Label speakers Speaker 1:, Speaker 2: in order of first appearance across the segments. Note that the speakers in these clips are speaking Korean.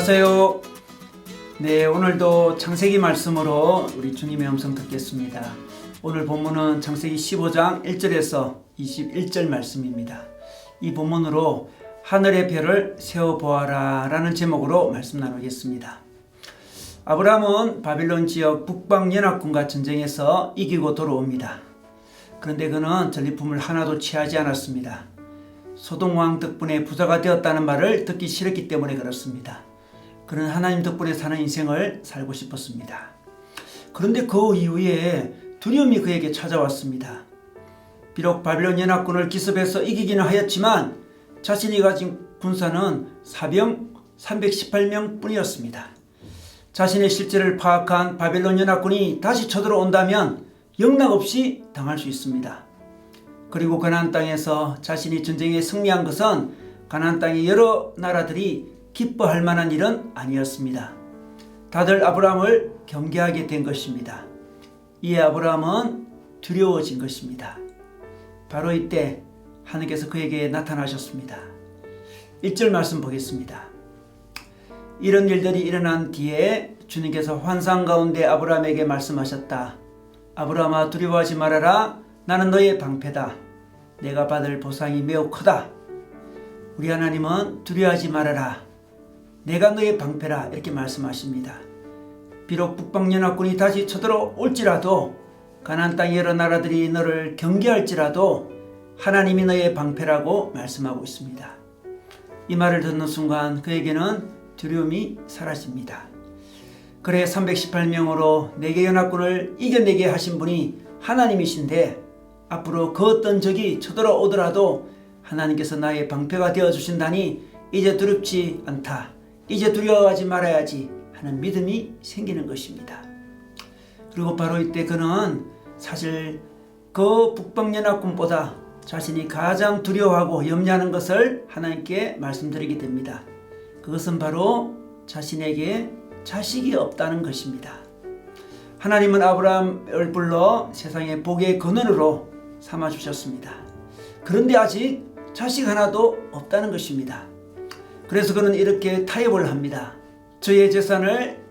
Speaker 1: 안녕하세요. 네, 오늘도 창세기 말씀으로 우리 주님의 음성 듣겠습니다. 오늘 본문은 창세기 15장 1절에서 21절 말씀입니다. 이 본문으로 하늘의 별을 세어보아라 라는 제목으로 말씀 나누겠습니다. 아브라함은 바빌론 지역 북방연합군과 전쟁에서 이기고 돌아옵니다. 그런데 그는 전리품을 하나도 취하지 않았습니다. 소돔왕 덕분에 부자가 되었다는 말을 듣기 싫었기 때문에 그렇습니다. 그는 하나님 덕분에 사는 인생을 살고 싶었습니다. 그런데 그 이후에 두려움이 그에게 찾아왔습니다. 비록 바빌론 연합군을 기습해서 이기기는 하였지만 자신이 가진 군사는 사병 318명 뿐이었습니다. 자신의 실체를 파악한 바빌론 연합군이 다시 쳐들어온다면 영락없이 당할 수 있습니다. 그리고 가나안 땅에서 자신이 전쟁에 승리한 것은 가나안 땅의 여러 나라들이 기뻐할 만한 일은 아니었습니다. 다들 아브라함을 경계하게 된 것입니다. 이에 아브라함은 두려워진 것입니다. 바로 이때 하나님께서 그에게 나타나셨습니다. 1절 말씀 보겠습니다. 이런 일들이 일어난 뒤에 주님께서 환상 가운데 아브라함에게 말씀하셨다. 아브라함아, 두려워하지 말아라. 나는 너의 방패다. 내가 받을 보상이 매우 크다. 우리 하나님은 두려워하지 말아라. 내가 너의 방패라. 이렇게 말씀하십니다. 비록 북방연합군이 다시 쳐들어올지라도 가나안 땅의 여러 나라들이 너를 경계할지라도 하나님이 너의 방패라고 말씀하고 있습니다. 이 말을 듣는 순간 그에게는 두려움이 사라집니다. 그래 318명으로 네개 연합군을 이겨내게 하신 분이 하나님이신데 앞으로 그 어떤 적이 쳐들어오더라도 하나님께서 나의 방패가 되어주신다니 이제 두렵지 않다. 이제 두려워하지 말아야지 하는 믿음이 생기는 것입니다. 그리고 바로 이때 그는 사실 그 북방연합군보다 자신이 가장 두려워하고 염려하는 것을 하나님께 말씀드리게 됩니다. 그것은 바로 자신에게 자식이 없다는 것입니다. 하나님은 아브라함을 불러 세상의 복의 근원으로 삼아주셨습니다. 그런데 아직 자식 하나도 없다는 것입니다. 그래서 그는 이렇게 타협을 합니다. 저의 재산을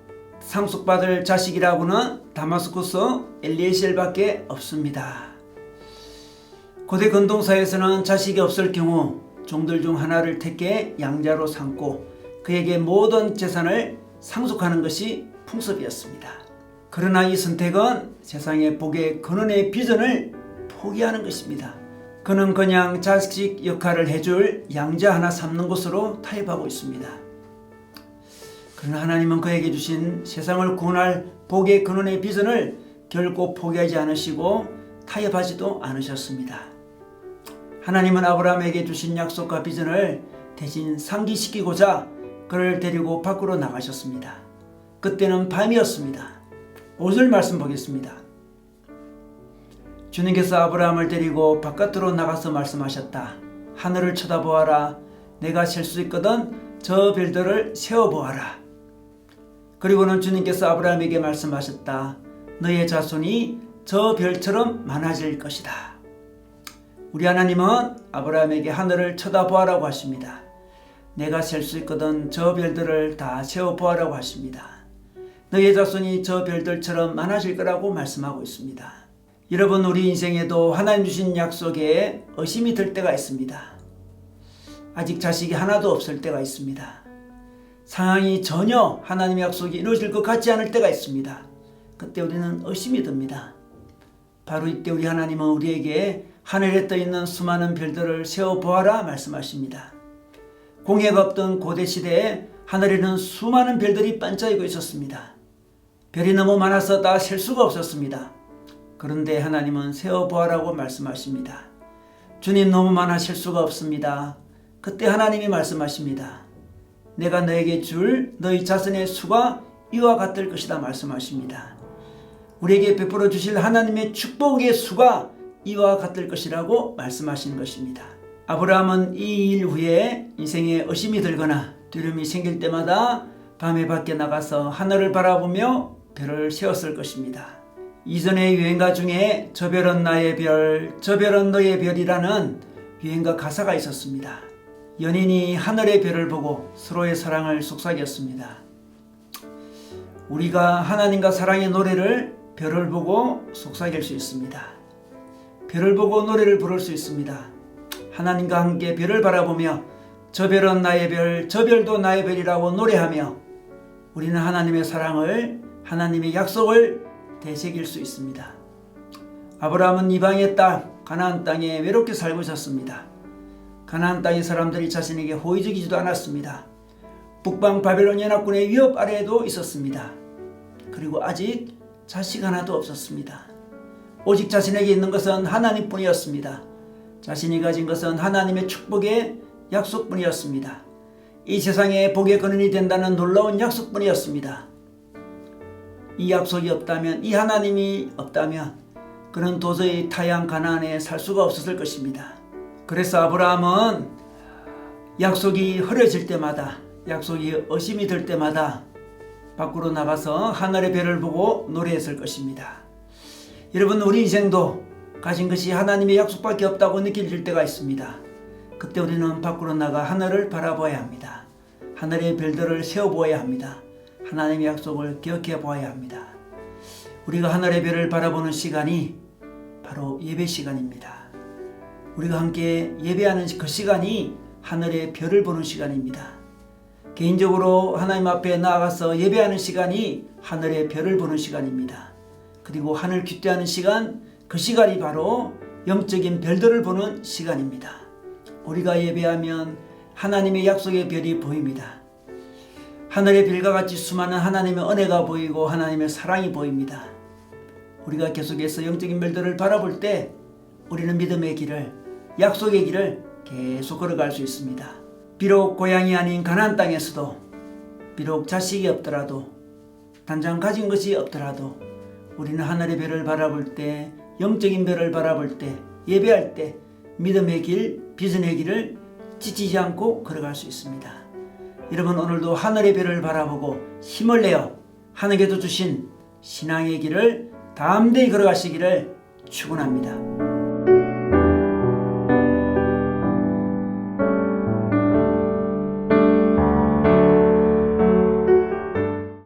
Speaker 1: 상속받을 자식이라고는 다마스쿠스 엘리에셀밖에 없습니다. 고대 근동사에서는 자식이 없을 경우 종들 중 하나를 택해 양자로 삼고 그에게 모든 재산을 상속하는 것이 풍습이었습니다. 그러나 이 선택은 세상의 복의 근원의 비전을 포기하는 것입니다. 그는 그냥 자식 역할을 해줄 양자 하나 삼는 것으로 타협하고 있습니다. 그러나 하나님은 그에게 주신 세상을 구원할 복의 근원의 비전을 결코 포기하지 않으시고 타협하지도 않으셨습니다. 하나님은 아브라함에게 주신 약속과 비전을 대신 상기시키고자 그를 데리고 밖으로 나가셨습니다. 그때는 밤이었습니다. 5절 말씀 보겠습니다. 주님께서 아브라함을 데리고 바깥으로 나가서 말씀하셨다. 하늘을 쳐다보아라. 내가 셀 수 있거든 저 별들을 세어보아라. 그리고는 주님께서 아브라함에게 말씀하셨다. 너의 자손이 저 별처럼 많아질 것이다. 우리 하나님은 아브라함에게 하늘을 쳐다보아라고 하십니다. 내가 셀 수 있거든 저 별들을 다 세어보아라고 하십니다. 너의 자손이 저 별들처럼 많아질 거라고 말씀하고 있습니다. 여러분, 우리 인생에도 하나님 주신 약속에 의심이 들 때가 있습니다. 아직 자식이 하나도 없을 때가 있습니다. 상황이 전혀 하나님의 약속이 이루어질 것 같지 않을 때가 있습니다. 그때 우리는 의심이 듭니다. 바로 이때 우리 하나님은 우리에게 하늘에 떠있는 수많은 별들을 세어보아라 말씀하십니다. 공해가 없던 고대시대에 하늘에는 수많은 별들이 반짝이고 있었습니다. 별이 너무 많아서 다 셀 수가 없었습니다. 그런데 하나님은 세어보아라고 말씀하십니다. 주님, 너무 많아 셀 수가 없습니다. 그때 하나님이 말씀하십니다. 내가 너에게 줄 너희 자손의 수가 이와 같을 것이다 말씀하십니다. 우리에게 베풀어 주실 하나님의 축복의 수가 이와 같을 것이라고 말씀하시는 것입니다. 아브라함은 이 일 후에 인생에 의심이 들거나 두려움이 생길 때마다 밤에 밖에 나가서 하늘을 바라보며 별을 세웠을 것입니다. 이전의 유행가 중에 저 별은 나의 별, 저 별은 너의 별이라는 유행가 가사가 있었습니다. 연인이 하늘의 별을 보고 서로의 사랑을 속삭였습니다. 우리가 하나님과 사랑의 노래를 별을 보고 속삭일 수 있습니다. 별을 보고 노래를 부를 수 있습니다. 하나님과 함께 별을 바라보며 저 별은 나의 별, 저 별도 나의 별이라고 노래하며 우리는 하나님의 사랑을, 하나님의 약속을 되새길 수 있습니다. 아브라함은 이방의 땅 가나안 땅에 외롭게 살고 있었습니다. 가나안 땅의 사람들이 자신에게 호의적이지도 않았습니다. 북방 바벨론 연합군의 위협 아래에도 있었습니다. 그리고 아직 자식 하나도 없었습니다. 오직 자신에게 있는 것은 하나님뿐이었습니다. 자신이 가진 것은 하나님의 축복의 약속뿐이었습니다. 이 세상에 복의 근원이 된다는 놀라운 약속뿐이었습니다. 이 약속이 없다면, 이 하나님이 없다면 그는 도저히 타양 가나안에 살 수가 없었을 것입니다. 그래서 아브라함은 약속이 흐려질 때마다, 약속이 의심이 들 때마다 밖으로 나가서 하늘의 별을 보고 노래했을 것입니다. 여러분, 우리 인생도 가진 것이 하나님의 약속밖에 없다고 느낄 때가 있습니다. 그때 우리는 밖으로 나가 하늘을 바라보아야 합니다. 하늘의 별들을 세워보아야 합니다. 하나님의 약속을 기억해 보아야 합니다. 우리가 하늘의 별을 바라보는 시간이 바로 예배 시간입니다. 우리가 함께 예배하는 그 시간이 하늘의 별을 보는 시간입니다. 개인적으로 하나님 앞에 나아가서 예배하는 시간이 하늘의 별을 보는 시간입니다. 그리고 하늘 귀때하는 시간, 그 시간이 바로 영적인 별들을 보는 시간입니다. 우리가 예배하면 하나님의 약속의 별이 보입니다. 하늘의 별과 같이 수많은 하나님의 은혜가 보이고 하나님의 사랑이 보입니다. 우리가 계속해서 영적인 별들을 바라볼 때 우리는 믿음의 길을, 약속의 길을 계속 걸어갈 수 있습니다. 비록 고향이 아닌 가나안 땅에서도, 비록 자식이 없더라도, 당장 가진 것이 없더라도 우리는 하늘의 별을 바라볼 때, 영적인 별을 바라볼 때, 예배할 때 믿음의 길, 비전의 길을 지치지 않고 걸어갈 수 있습니다. 여러분, 오늘도 하늘의 별을 바라보고 힘을 내어 하늘께서 주신 신앙의 길을 담대히 걸어가시기를 축원합니다.